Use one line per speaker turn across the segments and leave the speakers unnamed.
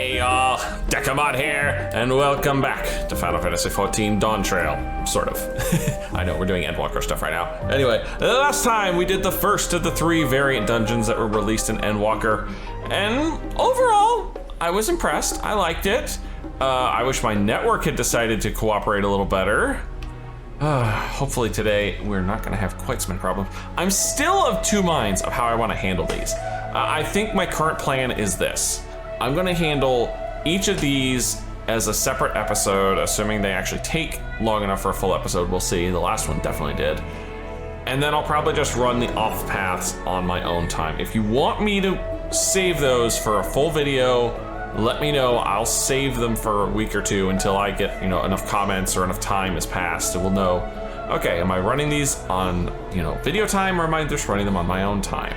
Hey y'all, Dekumon here, and welcome back to Final Fantasy XIV Dawntrail, sort of. I know, we're doing Endwalker stuff right now. Anyway, last time we did the first of the 3 variant dungeons that were released in Endwalker, and overall, I was impressed, I liked it. I wish my network had decided to cooperate a little better. Hopefully today we're not gonna have quite so many problems. I'm still of 2 minds of how I wanna handle these. I think my current plan is this. I'm gonna handle each of these as a separate episode, assuming they actually take long enough for a full episode. We'll see, the last one definitely did. And then I'll probably just run the off paths on my own time. If you want me to save those for a full video, let me know. I'll save them for a week or 2 until I get, enough comments or enough time has passed, so we'll know, okay, am I running these on, video time, or am I just running them on my own time?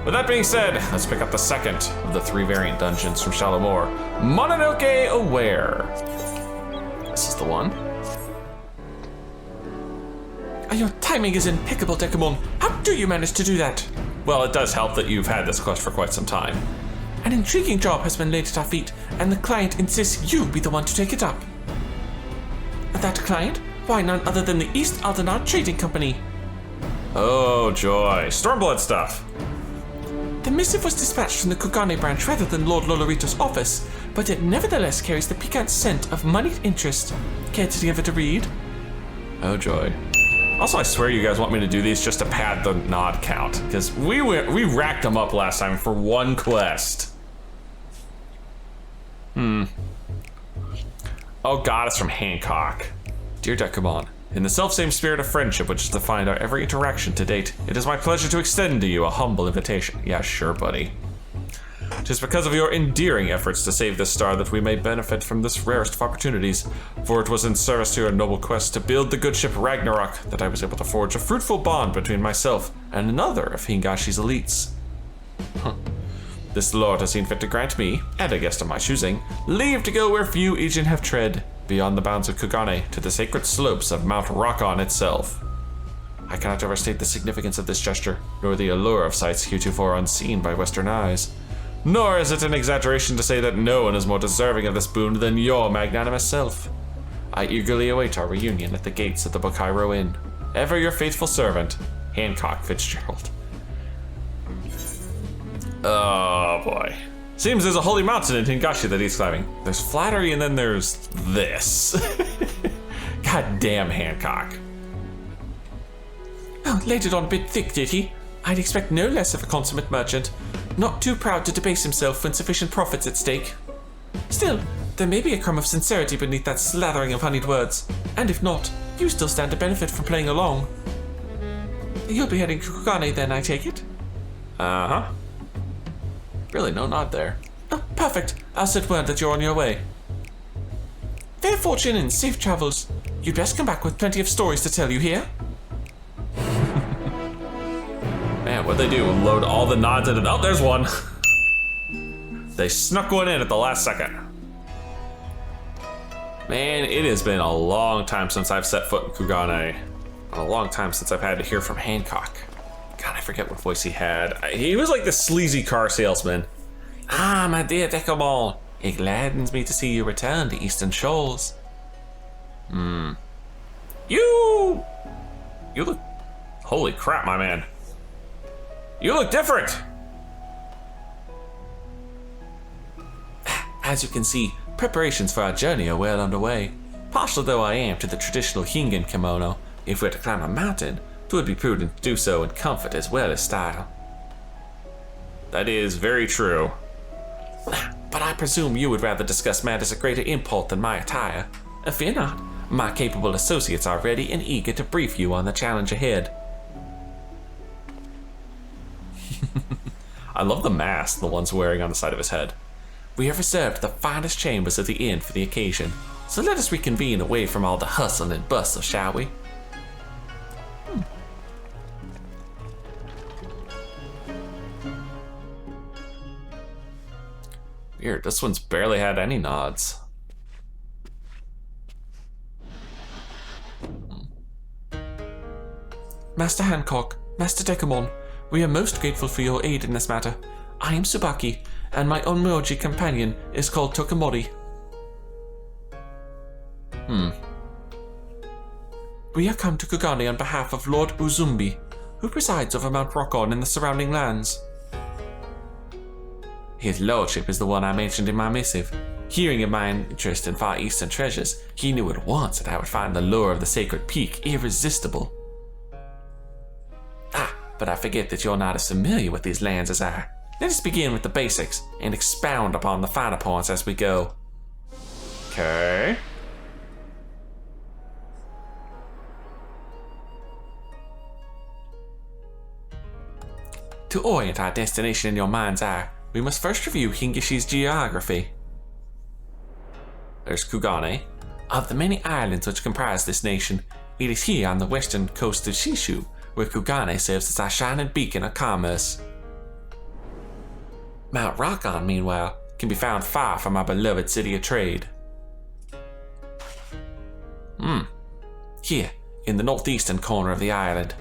With that being said, let's pick up the second of the 3 variant dungeons from Shadowmoor, Mononoke Aware. This is the one.
Your timing is impeccable, Dekumon. How do you manage to do that?
Well, it does help that you've had this quest for quite some time.
An intriguing job has been laid at our feet, and the client insists you be the one to take it up. That client? Why, none other than the East Aldenar Trading Company.
Oh, joy. Stormblood stuff.
The missive was dispatched from the Kugane branch rather than Lord Lolorito's office, but it nevertheless carries the piquant scent of moneyed interest. Care to give it a read?
Oh, joy. Also, I swear you guys want me to do these just to pad the nod count, because we racked them up last time for 1 quest. Oh god, it's from Hancock. Dear Dekumon, in the self-same spirit of friendship which has defined our every interaction to date, it is my pleasure to extend to you a humble invitation. Yeah, sure, buddy. 'Tis because of your endearing efforts to save this star that we may benefit from this rarest of opportunities, for it was in service to your noble quest to build the good ship Ragnarok that I was able to forge a fruitful bond between myself and another of Hingashi's elites. This lord has seen fit to grant me, and a guest of my choosing, leave to go where few Aegean have tread, beyond the bounds of Kugane to the sacred slopes of Mount Rokkon itself. I cannot overstate the significance of this gesture, nor the allure of sights heretofore unseen by Western eyes. Nor is it an exaggeration to say that no one is more deserving of this boon than your magnanimous self. I eagerly await our reunion at the gates of the Bokairo Inn. Ever your faithful servant, Hancock Fitzgerald. Oh boy. Seems there's a holy mountain in Hingashi that he's climbing. There's flattery and then there's this. God damn Hancock.
Oh, laid it on a bit thick, did he? I'd expect no less of a consummate merchant. Not too proud to debase himself when sufficient profit's at stake. Still, there may be a crumb of sincerity beneath that slathering of honeyed words. And if not, you still stand to benefit from playing along. You'll be heading to Kugane then, I take it?
Uh-huh. Really, no nod there.
Oh, perfect. I'll set word that you're on your way. Fair fortune and safe travels. You'd best come back with plenty of stories to tell, you hear?
Man, what'd they do? Load all the nods into... Oh, there's one! They snuck one in at the last second. Man, it has been a long time since I've set foot in Kugane. A long time since I've had to hear from Hancock. God, I forget what voice he had. He was like the sleazy car salesman. Ah, my dear Dekumon, it gladdens me to see you return to Eastern Shores. You look... Holy crap, my man. You look different!
As you can see, preparations for our journey are well underway. Partial though I am to the traditional Hingen kimono, if we're to climb a mountain, it would be prudent to do so in comfort as well as style.
That is very true.
But I presume you would rather discuss matters of greater import than my attire. Fear not, my capable associates are ready and eager to brief you on the challenge ahead.
I love the mask the one's wearing on the side of his head.
We have reserved the finest chambers of the inn for the occasion, so let us reconvene away from all the hustle and bustle, shall we?
Weird, this one's barely had any nods.
Master Hancock, Master Dekumon, we are most grateful for your aid in this matter. I am Tsubaki, and my Onmyoji companion is called Tokumori. We are come to Kugane on behalf of Lord Uzumbi, who presides over Mount Rokkon and the surrounding lands. His lordship is the one I mentioned in my missive. Hearing of my interest in Far Eastern treasures, he knew at once that I would find the lure of the sacred peak irresistible. But I forget that you're not as familiar with these lands as I. Let us begin with the basics and expound upon the finer points as we go.
Okay.
To orient our destination in your mind's eye, we must first review Hingishi's geography. There's Kugane. Of the many islands which comprise this nation, it is here on the western coast of Shishu where Kugane serves as our shining beacon of commerce. Mount Rokkon, meanwhile, can be found far from our beloved city of trade. Here, in the northeastern corner of the island,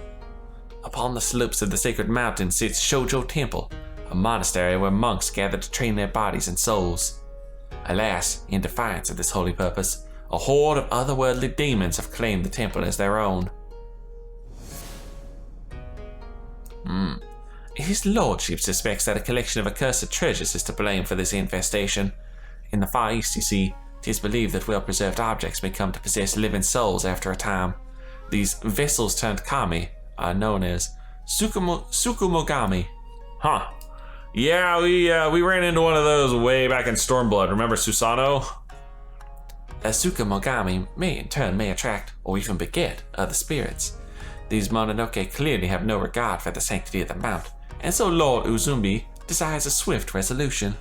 upon the slopes of the sacred mountain sits Shoujo Temple, a monastery where monks gather to train their bodies and souls. Alas, in defiance of this holy purpose, a horde of otherworldly demons have claimed the temple as their own. His lordship suspects that a collection of accursed treasures is to blame for this infestation. In the Far East, you see, it is believed that well-preserved objects may come to possess living souls after a time. These vessels turned kami are known as Tsukumogami.
Huh. Yeah, we ran into one of those way back in Stormblood. Remember Susano?
A Tsukumogami may attract or even beget other spirits. These Mononoke clearly have no regard for the sanctity of the mount, and so Lord Uzumbi desires a swift resolution.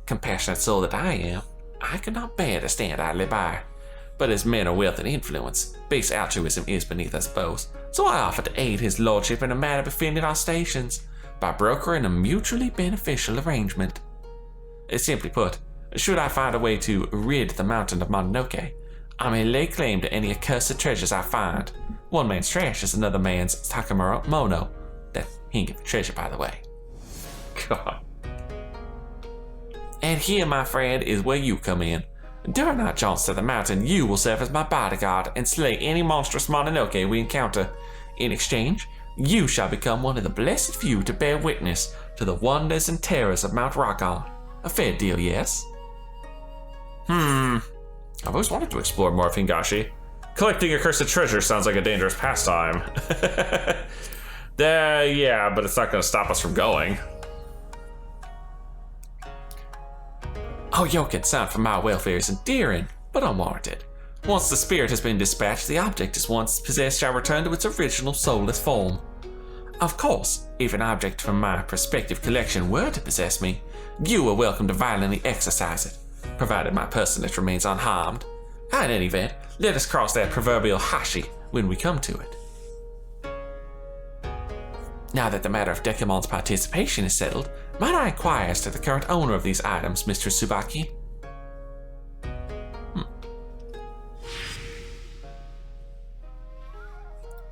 Compassionate soul that I am, I could not bear to stand idly by. But as men of wealth and influence, base altruism is beneath us both, so I offer to aid his lordship in a matter befitting our stations, by brokering a mutually beneficial arrangement. Simply put, should I find a way to rid the mountain of Mononoke, I may lay claim to any accursed treasures I find. One man's trash is another man's Takamura Mono. That he ain't get the treasure, by the way.
God.
And here, my friend, is where you come in. During our jaunts to the mountain, you will serve as my bodyguard and slay any monstrous Mononoke we encounter. In exchange, you shall become one of the blessed few to bear witness to the wonders and terrors of Mount Rokkon. A fair deal, yes?
I've always wanted to explore more of Hingashi. Collecting accursed treasure sounds like a dangerous pastime. Yeah, but it's not going to stop us from going.
Oh, your concern for my welfare is endearing, but unwarranted. Once the spirit has been dispatched, the object is once possessed shall return to its original soulless form. Of course, if an object from my prospective collection were to possess me, you are welcome to violently exercise it, provided my personage remains unharmed. In any event, let us cross that proverbial hashi when we come to it. Now that the matter of Dekumon's participation is settled, might I inquire as to the current owner of these items, Mr. Tsubaki?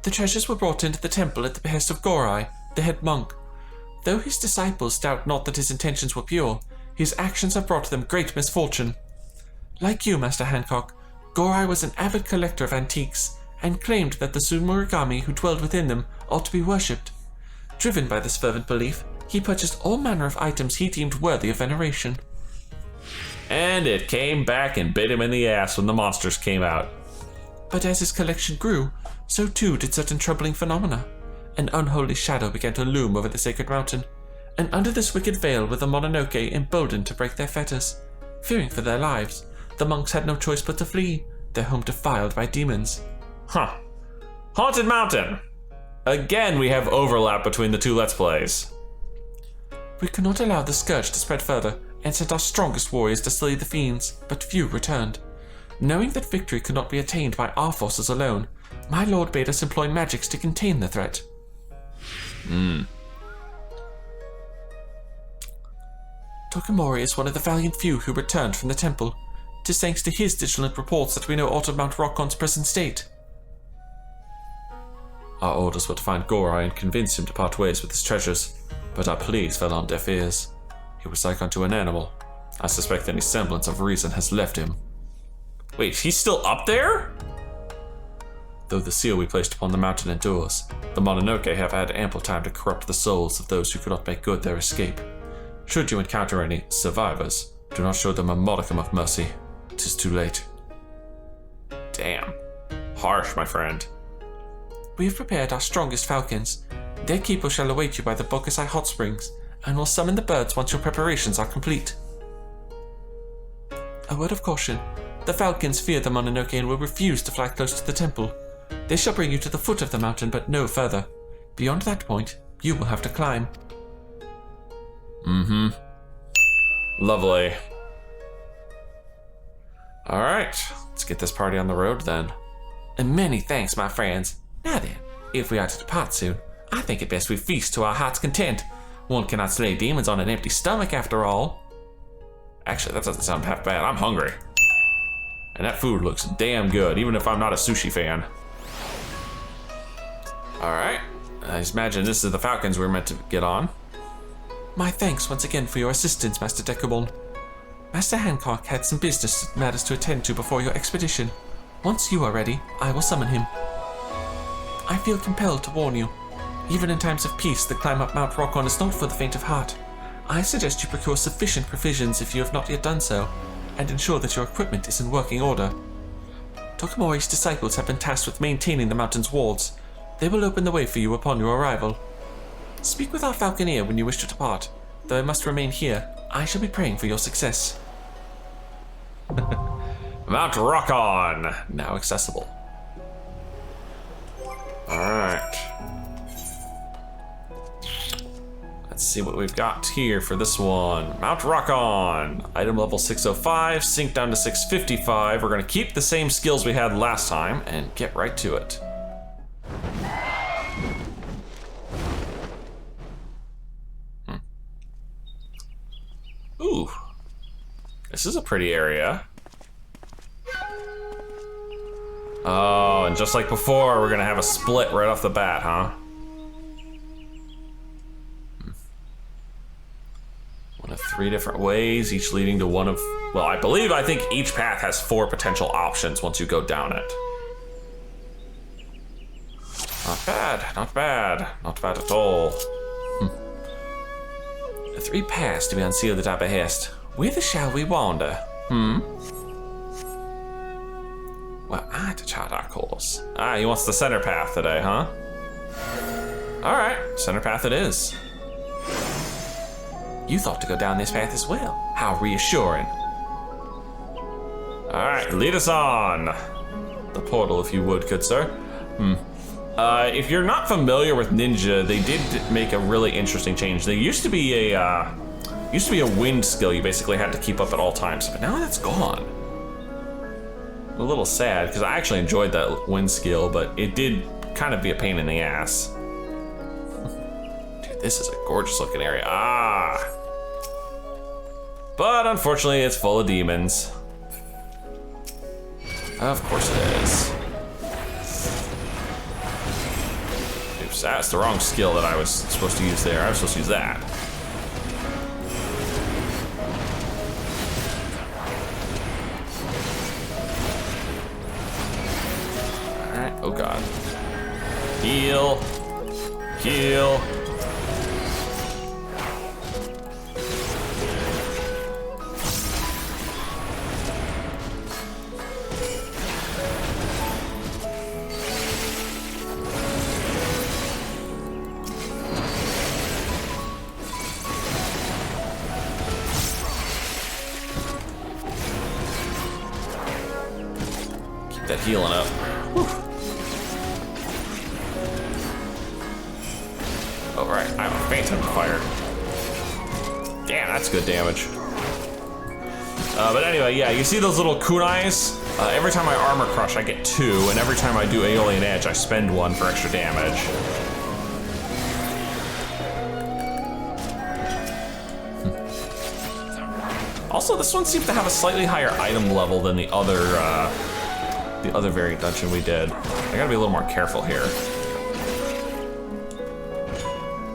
The treasures were brought into the temple at the behest of Gorai, the head monk. Though his disciples doubt not that his intentions were pure, his actions have brought them great misfortune. Like you, Master Hancock, Gorai was an avid collector of antiques, and claimed that the Tsumurigami who dwelled within them ought to be worshipped. Driven by this fervent belief, he purchased all manner of items he deemed worthy of veneration.
And it came back and bit him in the ass when the monsters came out.
But as his collection grew, so too did certain troubling phenomena. An unholy shadow began to loom over the sacred mountain, and under this wicked veil were the Mononoke emboldened to break their fetters. Fearing for their lives, the monks had no choice but to flee, their home defiled by demons.
Huh. Haunted Mountain! Again, we have overlap between the two Let's Plays.
We could not allow the scourge to spread further, and sent our strongest warriors to slay the fiends, but few returned. Knowing that victory could not be attained by our forces alone, my lord bade us employ magics to contain the threat. Tokumori is one of the valiant few who returned from the temple. 'Tis thanks to his vigilant reports that we know aught of Mount Rokkon's present state.
Our orders were to find Gorai and convince him to part ways with his treasures, but our pleas fell on deaf ears. He was like unto an animal. I suspect any semblance of reason has left him. Wait, he's still up there? Though the seal we placed upon the mountain endures, the Mononoke have had ample time to corrupt the souls of those who could not make good their escape. Should you encounter any survivors, do not show them a modicum of mercy. 'Tis too late. Damn. Harsh, my friend.
We have prepared our strongest falcons. Their keeper shall await you by the Bokusai hot springs, and will summon the birds once your preparations are complete. A word of caution. The falcons fear the Mononoke and will refuse to fly close to the temple. They shall bring you to the foot of the mountain, but no further. Beyond that point, you will have to climb.
Lovely. Alright, let's get this party on the road then.
And many thanks, my friends. Now then, if we are to depart soon, I think it best we feast to our heart's content. One cannot slay demons on an empty stomach, after all.
Actually, that doesn't sound half bad. I'm hungry. And that food looks damn good, even if I'm not a sushi fan. Alright, I just imagine this is the falcons we're meant to get on.
My thanks once again for your assistance, Master Dekumon. Master Hancock had some business matters to attend to before your expedition. Once you are ready, I will summon him. I feel compelled to warn you. Even in times of peace, the climb up Mount Rokkon is not for the faint of heart. I suggest you procure sufficient provisions if you have not yet done so, and ensure that your equipment is in working order. Tokumori's disciples have been tasked with maintaining the mountain's wards. They will open the way for you upon your arrival. Speak with our falconeer when you wish to depart. Though I must remain here, I shall be praying for your success.
Mount Rokkon, now accessible. Alright. Let's see what we've got here for this one. Mount Rokkon. Item level 605, sync down to 655. We're going to keep the same skills we had last time and get right to it. Ooh. This is a pretty area. Oh, and just like before, we're going to have a split right off the bat, huh? One of 3 different ways, each leading to one of... Well, I think each path has 4 potential options once you go down it. Not bad, not bad. Not bad at all.
The 3 paths to be unsealed at our behest. Whither shall we wander?
Well, I had to chart our course. Ah, he wants the center path today, huh? Alright, center path it is.
You thought to go down this path as well. How reassuring.
Alright, lead us on. The portal, if you would, good sir. If you're not familiar with Ninja, they did make a really interesting change. There used to be a wind skill you basically had to keep up at all times, but now that's gone. A little sad, because I actually enjoyed that wind skill, but it did kind of be a pain in the ass. Dude, this is a gorgeous looking area. Ah! But unfortunately, it's full of demons. Of course it is. Oops, that's the wrong skill that I was supposed to use there. I was supposed to use that. Alright, oh god. Heal. Heal. That healing up. Whew. Oh, right, I have a phantom fire. Damn, that's good damage. But anyway, yeah, you see those little kunais? Every time I armor crush, I get 2, and every time I do Aeolian Edge, I spend 1 for extra damage. Also, this one seems to have a slightly higher item level than the other variant dungeon we did. I gotta be a little more careful here.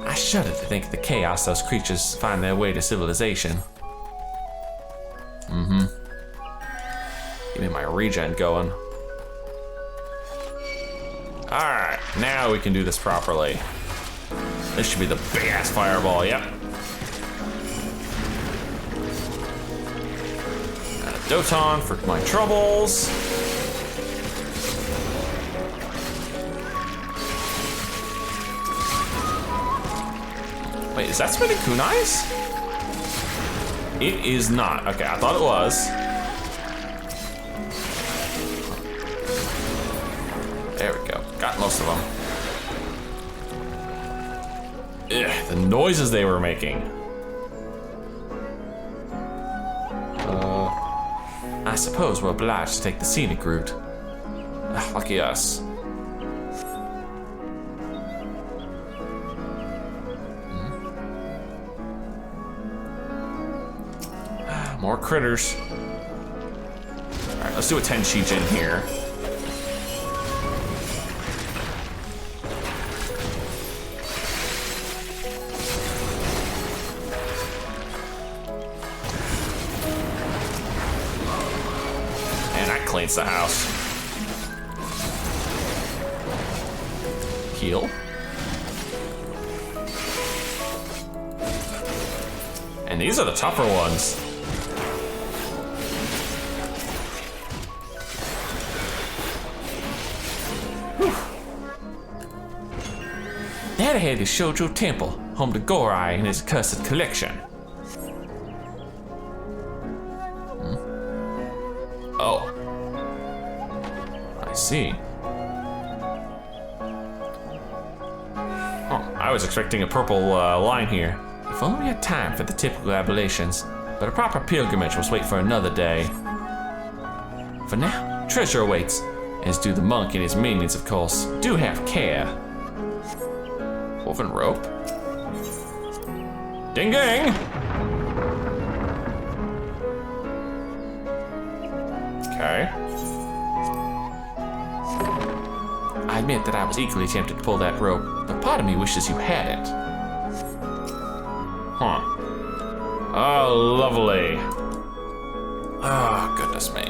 I shudder to think of the chaos those creatures find their way to civilization.
Give me my regen going. Alright, now we can do this properly. This should be the big ass fireball, yep. And a Doton for my troubles. Wait, is that spinning kunais? It is not. Okay, I thought it was. There we go. Got most of them. Ugh, the noises they were making.
I suppose we're obliged to take the scenic route.
Lucky us. More critters. Alright, let's do a Tenshijin here. And that cleans the house. Heal. And these are the tougher ones.
That ahead is Shoujo Temple, home to Gorai and his cursed collection.
Oh. I see. Oh, I was expecting a purple line here.
If only we had time for the typical ablutions, but a proper pilgrimage must wait for another day. For now, treasure awaits, as do the monk and his minions, of course. Do have care.
Woven rope. Ding ding! Okay.
I admit that I was equally tempted to pull that rope, but part of me wishes you had it.
Huh. Oh, lovely. Oh, goodness me.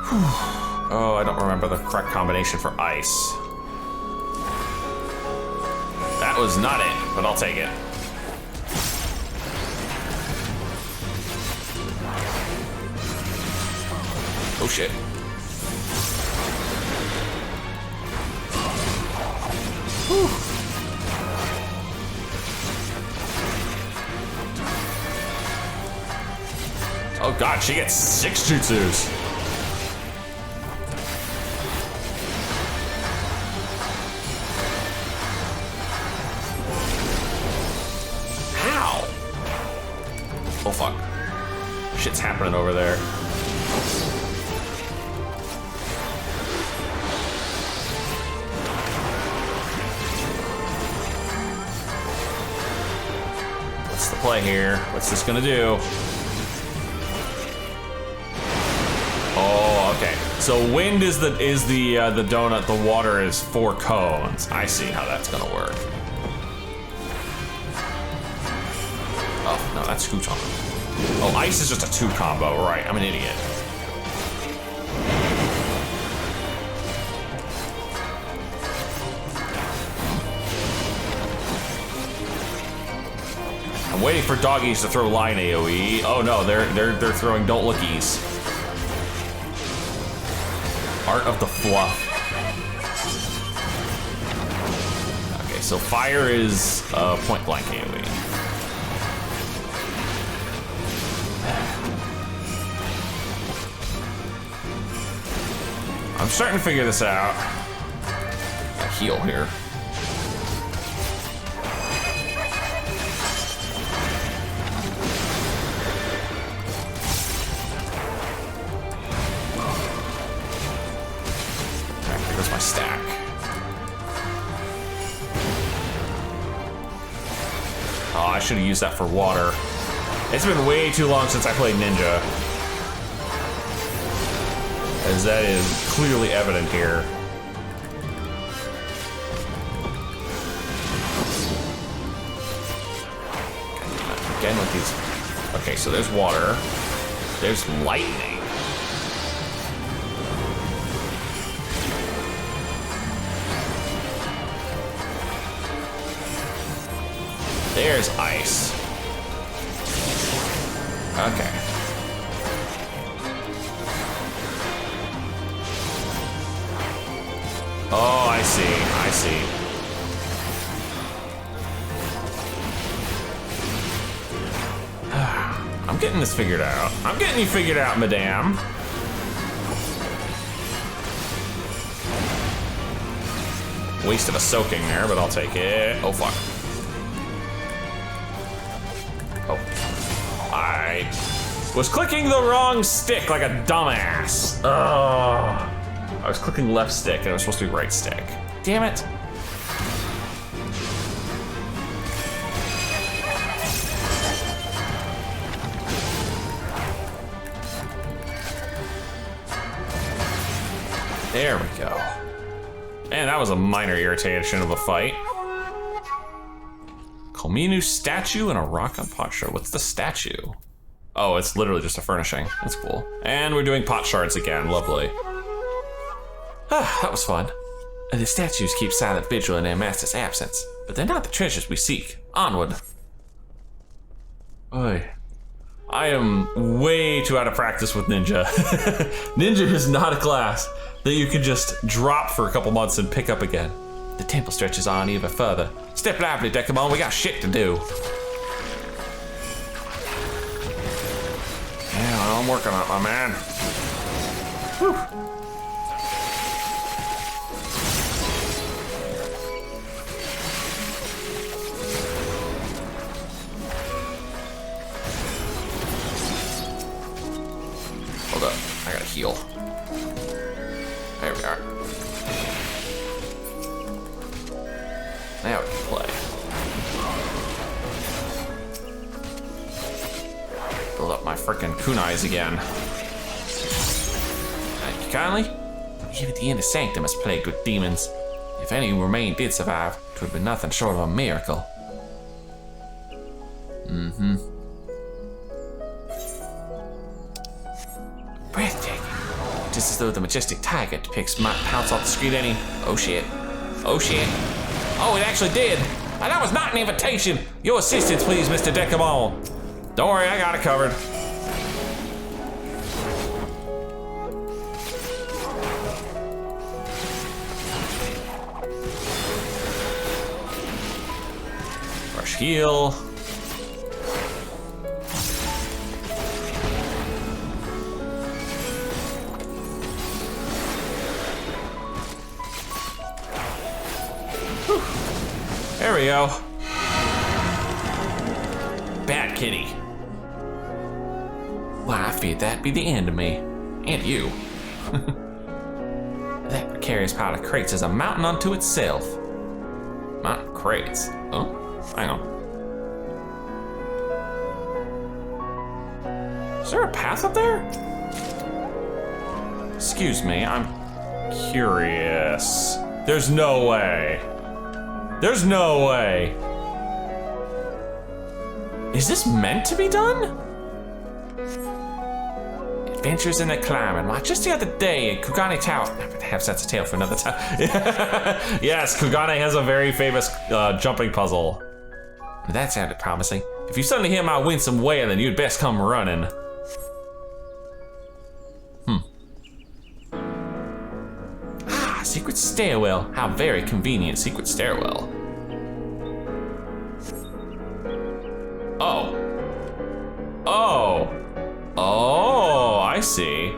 Whew. Oh, I don't remember the correct combination for ice. That was not it, but I'll take it. Oh shit. Whew. Oh god, she gets 6 jutsus. Oh fuck. Shit's happening over there. What's the play here? What's this gonna do? Oh, okay. So wind is the donut, the water is 4 cones. I see how that's gonna work. Oh, no, that's Huton. Oh, ice is just a 2 combo, right? I'm an idiot. I'm waiting for doggies to throw line AoE. Oh no, they're throwing don't lookies. Art of the fluff. Okay, so fire is point blank AoE. I'm starting to figure this out. Got heal here. Okay, here goes my stack. Oh, I should have used that for water. It's been way too long since I played Ninja. As that is clearly evident here. Again with these. Okay, so there's water. There's lightning. There's ice. Okay. Oh, I see. I see. I'm getting this figured out. I'm getting you figured out, madame. Wasted a soaking there, but I'll take it. Oh, fuck. Oh. I was clicking the wrong stick like a dumbass. Ugh. I was clicking left stick and it was supposed to be right stick. Damn it. There we go. Man, that was a minor irritation of a fight. Kominu statue and a Rokkon pot shard. What's the statue? Oh, it's literally just a furnishing. That's cool. And we're doing pot shards again. Lovely. Ah, that was fun. The statues keep silent vigil in their master's absence, but they're not the treasures we seek. Onward. Oy. I am way too out of practice with Ninja. Ninja is not a class that you can just drop for a couple months and pick up again. The temple stretches on even further. Step lively, Dekumon, we got shit to do. Yeah, well, I'm working on it, my man. Whew. Hold up, I gotta heal. There we are. Now we can play. Build up my frickin' kunais again. Thank you kindly. Even the inner sanctum is plagued with demons. If any who remain did survive, it would be nothing short of a miracle. Mm-hmm. Breathtaking. Just as though the majestic tiger depicts my pounce off the screen any. Oh shit. Oh shit. Oh, it actually did. And that was not an invitation. Your assistance, please, Mr. Dekumon. Don't worry, I got it covered. Rush heal. There we go. Bad kitty. Why, I feared that'd be the end of me. And you. That precarious pile of crates is a mountain unto itself. Mountain crates? Oh, hang on. Is there a path up there? Excuse me, I'm curious. There's no way. There's no way. Is this meant to be done? Adventures in the climbing. Why, just the other day in Kugane Tower. Perhaps that's a tale for another time. Yes, Kugane has a very famous jumping puzzle. That sounded promising. If you suddenly hear my winsome wailing, you'd best come running. Secret stairwell. How very convenient, secret stairwell. Oh. Oh. Oh, I see.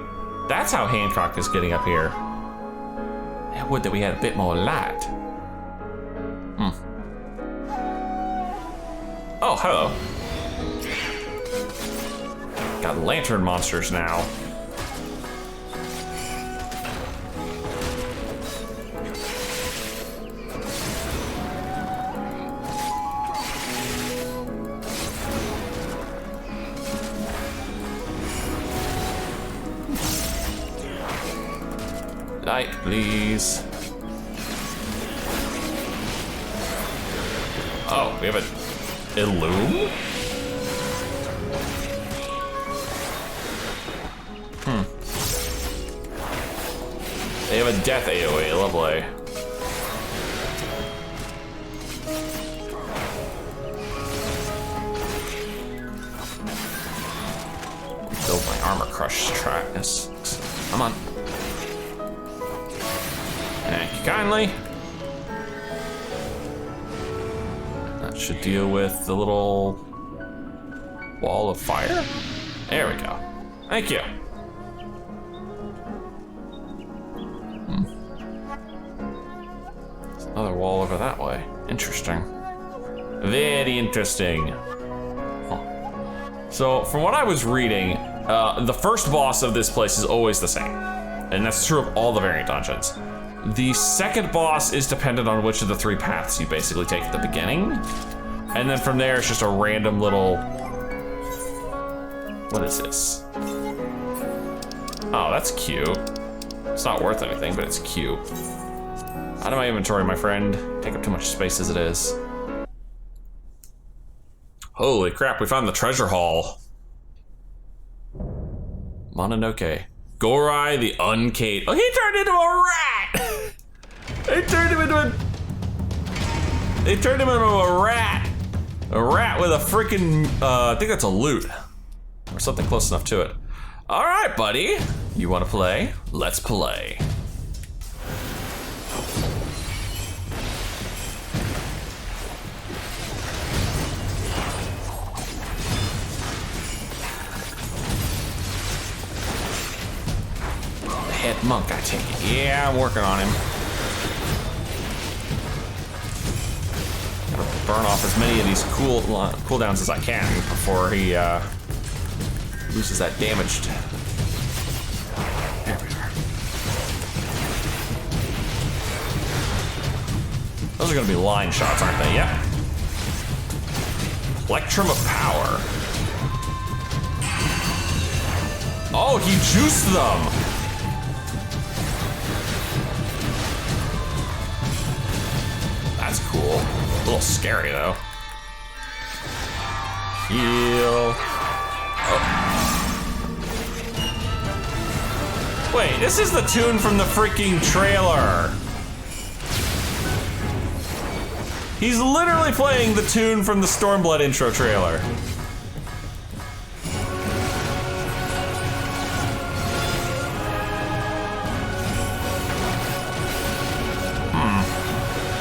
That's how Hancock is getting up here. I would that we had a bit more light. Oh, hello. Got lantern monsters now. Light, please. Oh, we have a illume? They have a death AoE, lovely. Build my armor crush trackness. Come on. Thank you kindly. That should deal with the little wall of fire. There we go. Thank you. There's another wall over that way. Interesting. Very interesting. Huh. So, from what I was reading, the first boss of this place is always the same. And that's true of all the variant dungeons. The second boss is dependent on which of the 3 paths you basically take at the beginning. And then from there, it's just a random little... What is this? Oh, that's cute. It's not worth anything, but it's cute. Out of my inventory, my friend. Take up too much space as it is. Holy crap, we found the treasure hall. Mononoke. Gorai the Uncaged. Oh, he turned into a rat! They turned him into a rat. A rat with a freaking, I think that's a lute. Or something close enough to it. All right, buddy. You want to play? Let's play. Head monk, I take it. Yeah, I'm working on him. Gotta burn off as many of these cooldowns as I can before he loses that damage. There we are. Those are gonna be line shots, aren't they? Yep. Plectrum of Power. Oh, he juiced them! That's cool. A little scary, though. Heal. Oh. Wait, this is the tune from the freaking trailer. He's literally playing the tune from the Stormblood intro trailer.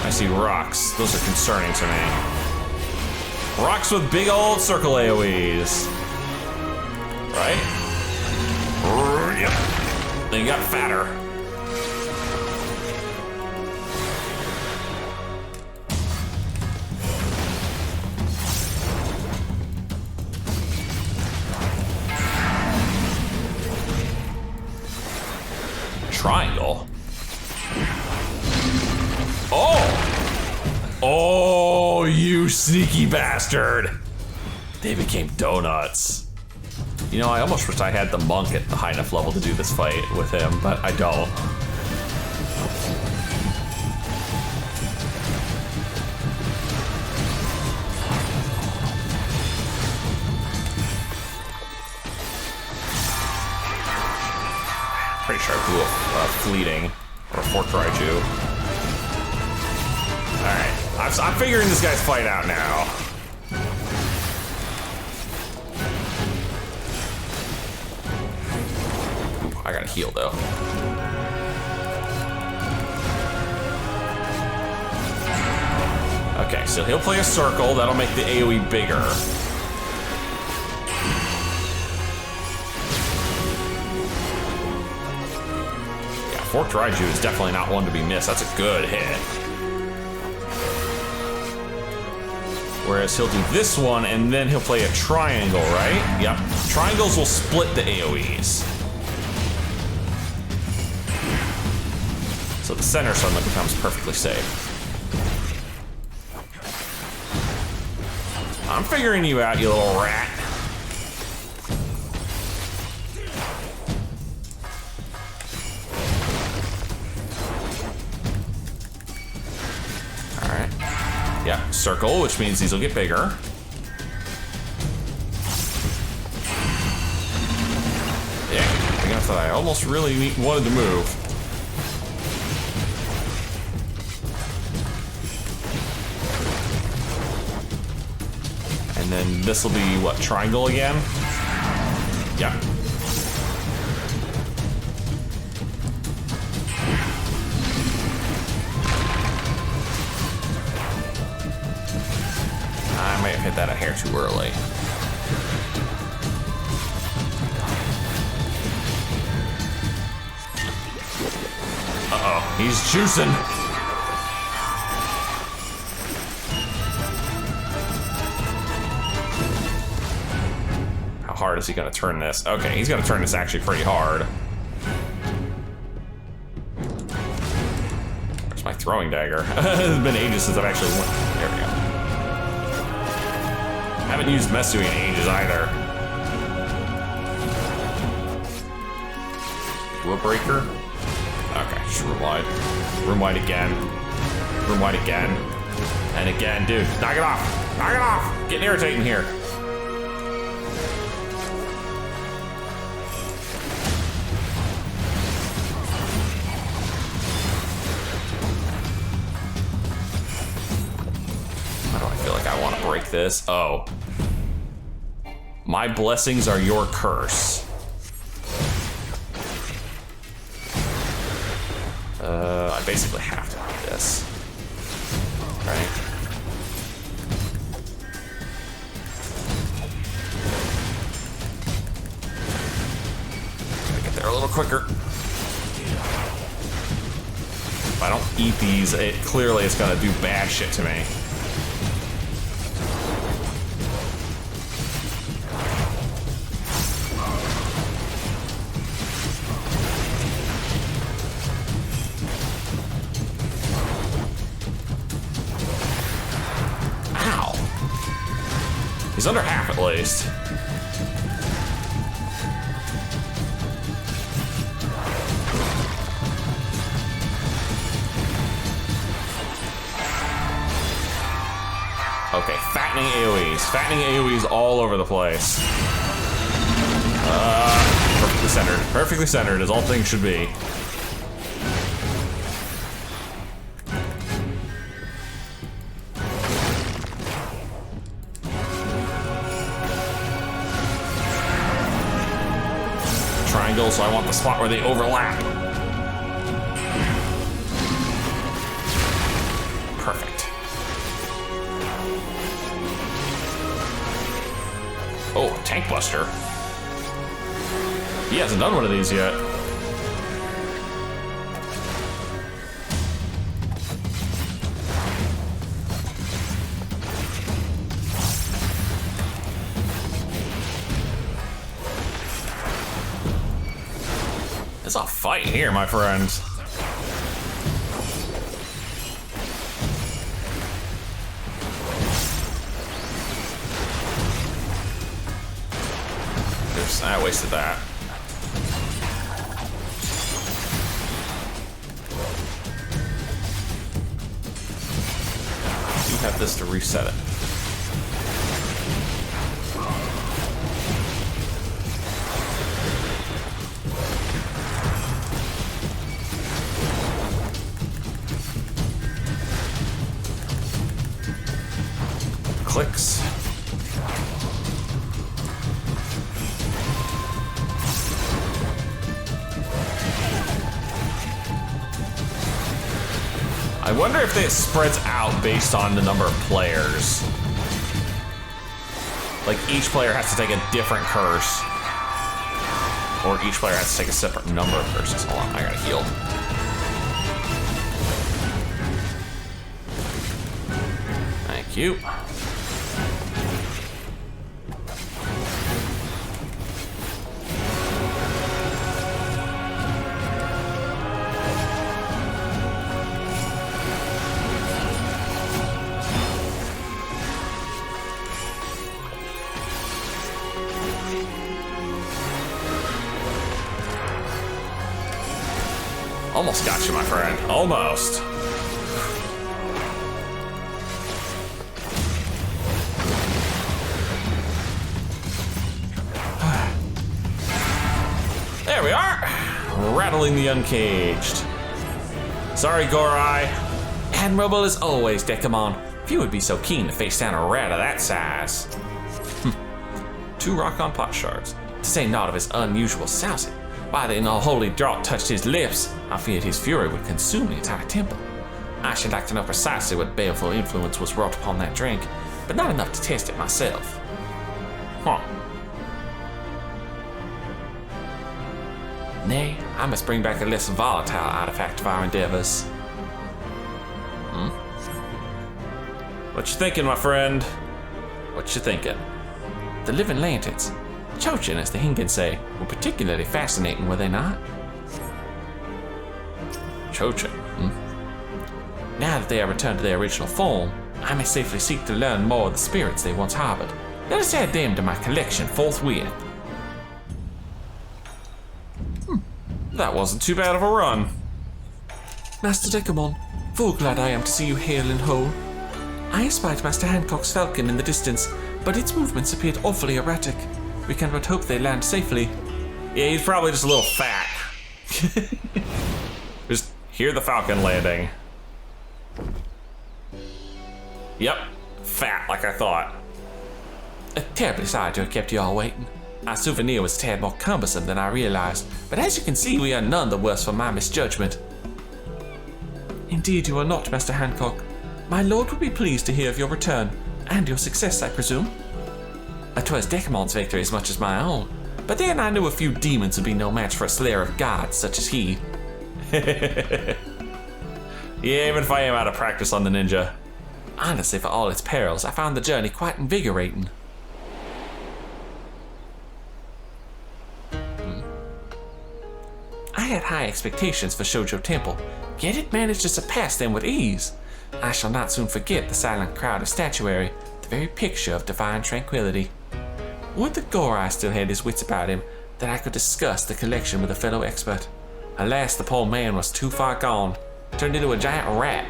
I see rocks. Those are concerning to me. Rocks with big old circle AoEs. Right? Yep. They got fatter. Triangle. Oh! Oh, you sneaky bastard! They became donuts. You know, I almost wish I had the monk at the high enough level to do this fight with him, but I don't. Pretty sure I blew a fleeting or a fork raiju. Alright, I'm figuring this guy's fight out now. Ooh, I gotta heal though. Okay, so he'll play a circle, that'll make the AoE bigger. Yeah, forked raiju is definitely not one to be missed. That's a good hit. Whereas he'll do this one, and then he'll play a triangle, right? Yep. Triangles will split the AoEs. So the center suddenly becomes perfectly safe. I'm figuring you out, you little rat. Yeah, circle, which means these will get bigger. Yeah, big that I almost really wanted to move. And then this will be, what, triangle again? Yeah. I may have hit that a hair too early. Uh-oh, he's juicing. How hard is he gonna turn this? Okay, he's gonna turn this actually pretty hard. Where's my throwing dagger? It's been ages since I've actually went. There we go. Haven't used Mesui in ages either. Will breaker? Okay, just room wide. Room wide again. Room wide again. And again, dude. Knock it off! Knock it off! Getting irritating here. Why do I feel like I want to break this? Oh. My blessings are your curse. I basically have to do this. Right? Gotta get there a little quicker. If I don't eat these, it clearly is gonna do bad shit to me. He's under half at least. Okay, fattening AoEs. Fattening AoEs all over the place. Perfectly centered. Perfectly centered, as all things should be. So I want the spot where they overlap. Perfect. Oh, Tank Buster. He hasn't done one of these yet. It's a fight here, my friends. Oops, I wasted that. You have this to reset it. Clicks. I wonder if it spreads out based on the number of players. Like each player has to take a different curse. Or each player has to take a separate number of curses. Hold on, I gotta heal. Thank you. Almost got you, my friend. Almost. There we are. Rattling the uncaged. Sorry, Gorai.
Admirable as always, Dekumon. If you would be so keen to face down a rat of that size.
2 Rokkon pot shards.
To say naught of his unusual sousing. Why the unholy draught touched his lips, I feared his fury would consume the entire temple. I should like to know precisely what baleful influence was wrought upon that drink, but not enough to test it myself.
Huh.
Nay, I must bring back a less volatile artifact of our endeavors.
What you thinking, my friend? What you thinking?
The living lanterns, Chochin as the Hingan say, were particularly fascinating, were they not?
Chochin?
Now that they are returned to their original form, I may safely seek to learn more of the spirits they once harbored. Let us add them to my collection forthwith.
That wasn't too bad of a run.
Master Dekumon, full glad I am to see you hale and whole. I espied Master Hancock's falcon in the distance, but its movements appeared awfully erratic. We can but hope they land safely.
Yeah, he's probably just a little fat. Just hear the falcon landing. Yep, fat like I thought.
Terribly sorry to have kept you all waiting. Our souvenir was a tad more cumbersome than I realized, but as you can see, we are none the worse for my misjudgment. Indeed you are not, Master Hancock. My lord would be pleased to hear of your return, and your success, I presume. 'Twas Dekumon's victory as much as my own, but then I knew a few demons would be no match for a slayer of gods such as he.
Yeah, even if I am out of practice on the ninja.
Honestly, for all its perils, I found the journey quite invigorating. I had high expectations for Shoujo Temple, yet it managed to surpass them with ease. I shall not soon forget the silent crowd of statuary, the very picture of divine tranquility. Would the Gorai still had his wits about him, that I could discuss the collection with a fellow expert. Alas, the poor man was too far gone, turned into a giant rat.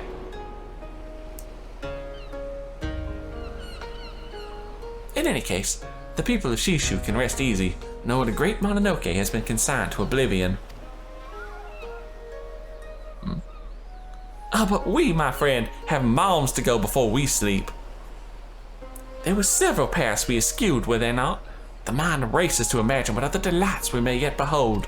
In any case, the people of Shishu can rest easy, knowing the great Mononoke has been consigned to oblivion. But we, my friend, have miles to go before we sleep. There were several paths we eschewed, were there not? The mind races to imagine what other delights we may yet behold.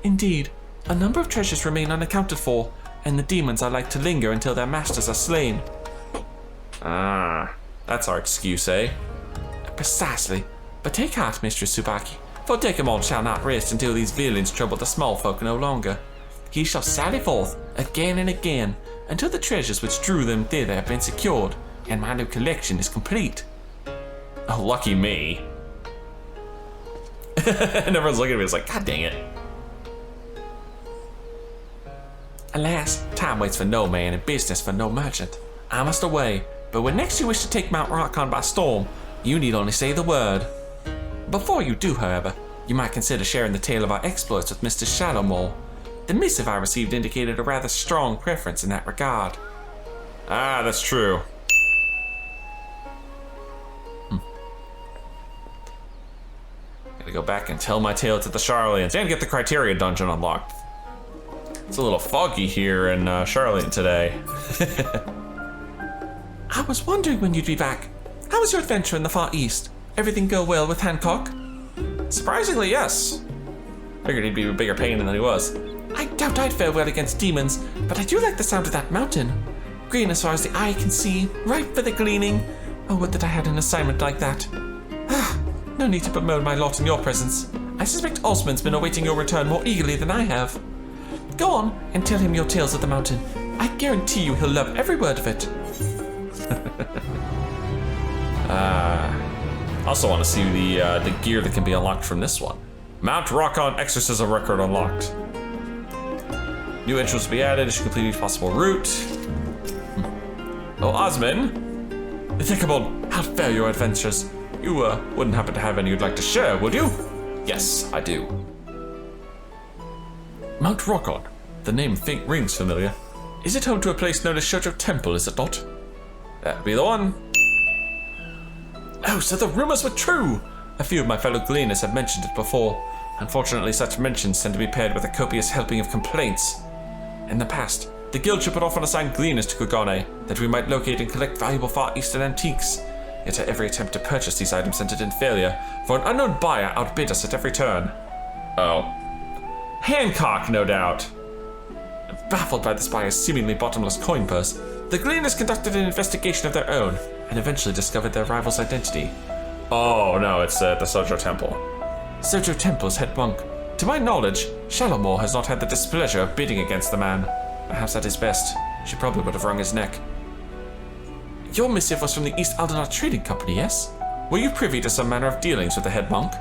Indeed, a number of treasures remain unaccounted for, and the demons are like to linger until their masters are slain.
Ah, that's our excuse, eh?
Precisely. But take heart, Mistress Tsubaki, for Dekumon shall not rest until these villains trouble the small folk no longer. He shall sally forth again and again until the treasures which drew them thither have been secured and my new collection is complete.
Oh, lucky me. And everyone's looking at me, it's like, God dang it.
Alas, time waits for no man and business for no merchant. I must away, but when next you wish to take Mount Rokkon by storm, you need only say the word. Before you do, however, you might consider sharing the tale of our exploits with Mr. Shadowmole. The missive I received indicated a rather strong preference in that regard.
Ah, that's true. Gotta go back and tell my tale to the Charlians and get the Criteria dungeon unlocked. It's a little foggy here in Charlian today.
I was wondering when you'd be back. How was your adventure in the Far East? Everything go well with Hancock?
Surprisingly, yes. Figured he'd be a bigger pain than he was.
I doubt I'd fare well against demons, but I do like the sound of that mountain. Green as far as the eye can see, ripe for the gleaning. Oh, would that I had an assignment like that. No need to bemoan my lot in your presence. I suspect Osmond's been awaiting your return more eagerly than I have. Go on and tell him your tales of the mountain. I guarantee you he'll love every word of it.
Also want to see the gear that can be unlocked from this one. Mount Rokkon Exorcism record unlocked. New entrance will be added as you complete each possible route. Oh, Osmond.
Dekumon, how fare your adventures? You wouldn't happen to have any you'd like to share, would you?
Yes, I do.
Mount Rokkon. The name rings familiar. Is it home to a place known as Shoujo Temple, is it not?
That'd be the one.
Oh, so the rumors were true! A few of my fellow gleaners have mentioned it before. Unfortunately, such mentions tend to be paired with a copious helping of complaints. In the past, the guild should put off on assigned gleaners to Kugane that we might locate and collect valuable Far Eastern antiques. Yet every attempt to purchase these items ended in failure, for an unknown buyer outbid us at every turn. Oh. Hancock, no doubt. Baffled by this buyer's seemingly bottomless coin purse, the gleaners conducted an investigation of their own and eventually discovered their rival's identity.
Oh no, it's the Sojo Temple.
Sojo Temple's head monk. To my knowledge, Shallowmore has not had the displeasure of bidding against the man. Perhaps at his best, she probably would have wrung his neck. Your missive was from the East Aldenar Trading Company, yes? Were you privy to some manner of dealings with the head monk?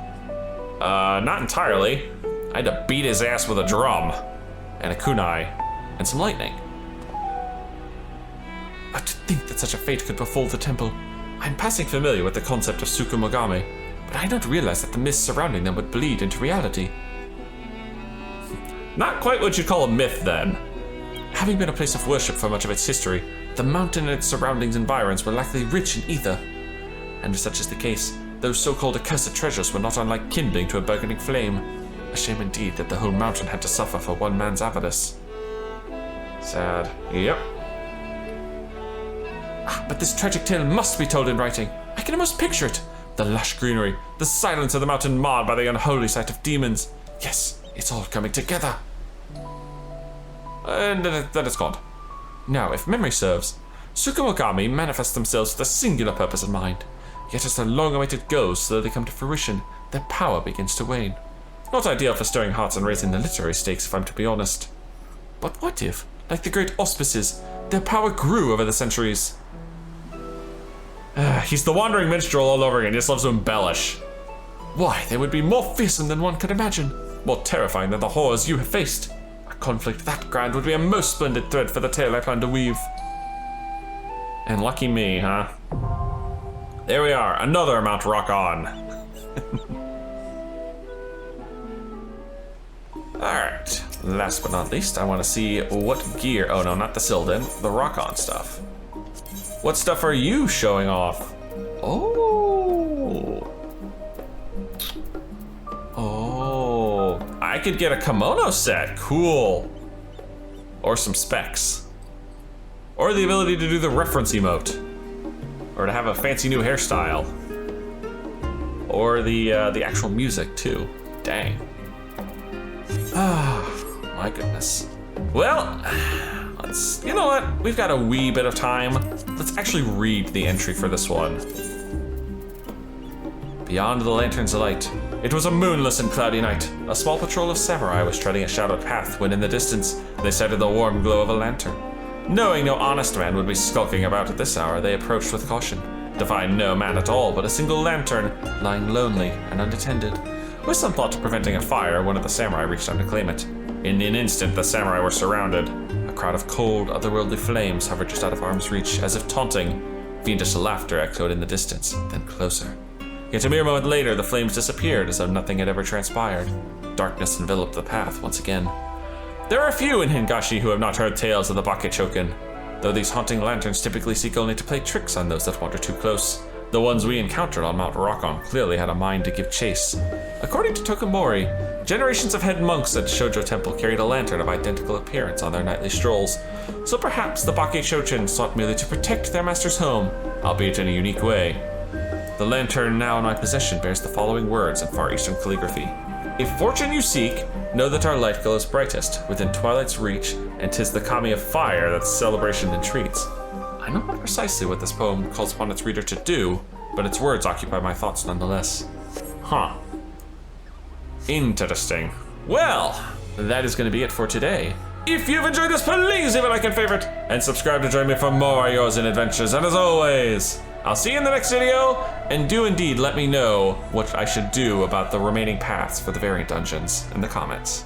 Not entirely. I had to beat his ass with a drum. And a kunai.
And some lightning. But to think that such a fate could befall the temple. I'm passing familiar with the concept of Tsukumogami, but I don't realize that the myths surrounding them would bleed into reality.
Not quite what you'd call a myth, then.
Having been a place of worship for much of its history, the mountain and its surroundings environs were likely rich in ether. And if such is the case, those so-called accursed treasures were not unlike kindling to a burgeoning flame. A shame indeed that the whole mountain had to suffer for one man's avarice.
Sad. Yep.
But this tragic tale must be told in writing. I can almost picture it. The lush greenery, the silence of the mountain marred by the unholy sight of demons. Yes, it's all coming together. And then it's gone. Now, if memory serves, Tsukumogami manifest themselves with a singular purpose in mind. Yet as their long-awaited goals slowly come to fruition, their power begins to wane. Not ideal for stirring hearts and raising the literary stakes, if I'm to be honest. But what if, like the great auspices, their power grew over the centuries?
He's the wandering minstrel all over again, he just loves to embellish.
Why, they would be more fearsome than one could imagine, more terrifying than the horrors you have faced. A conflict that grand would be a most splendid thread for the tale I plan to weave.
And lucky me, huh? There we are, another Mount Rokkon.
Alright, last but not least, I want to see what gear, oh no, not the Sylvan, the Rokkon stuff. What stuff are you showing off? Oh.
Oh. I could get a kimono set, cool. Or some specs. Or the ability to do the reference emote. Or to have a fancy new hairstyle. Or the actual music too. Dang.
Ah, my goodness.
Well, you know what? We've got a wee bit of time. Let's actually read the entry for this one.
Beyond the lantern's light, it was a moonless and cloudy night. A small patrol of samurai was treading a shadowed path when in the distance, they sighted the warm glow of a lantern. Knowing no honest man would be skulking about at this hour, they approached with caution, to find no man at all but a single lantern, lying lonely and unattended. With some thought of preventing a fire, one of the samurai reached out to claim it. In an instant, the samurai were surrounded. A crowd of cold, otherworldly flames hovered just out of arm's reach, as if taunting. Fiendish laughter echoed in the distance, then closer. Yet a mere moment later, the flames disappeared as though nothing had ever transpired. Darkness enveloped the path once again. There are few in Hingashi who have not heard tales of the Bakechoken, though these haunting lanterns typically seek only to play tricks on those that wander too close. The ones we encountered on Mount Rokkon clearly had a mind to give chase. According to Tokumori, generations of head monks at Shoujo Temple carried a lantern of identical appearance on their nightly strolls, so perhaps the Bakechoken sought merely to protect their master's home, albeit in a unique way. The lantern now in my possession bears the following words in Far Eastern calligraphy. If fortune you seek, know that our light glows brightest, within twilight's reach, and 'tis the kami of fire that celebration entreats. I know not precisely what this poem calls upon its reader to do, but its words occupy my thoughts nonetheless.
Huh. Interesting. Well, that is going to be it for today. If you've enjoyed this, please leave a like and favorite, and subscribe to join me for more Yours in Adventures. And as always, I'll see you in the next video, and do indeed let me know what I should do about the remaining paths for the variant dungeons in the comments.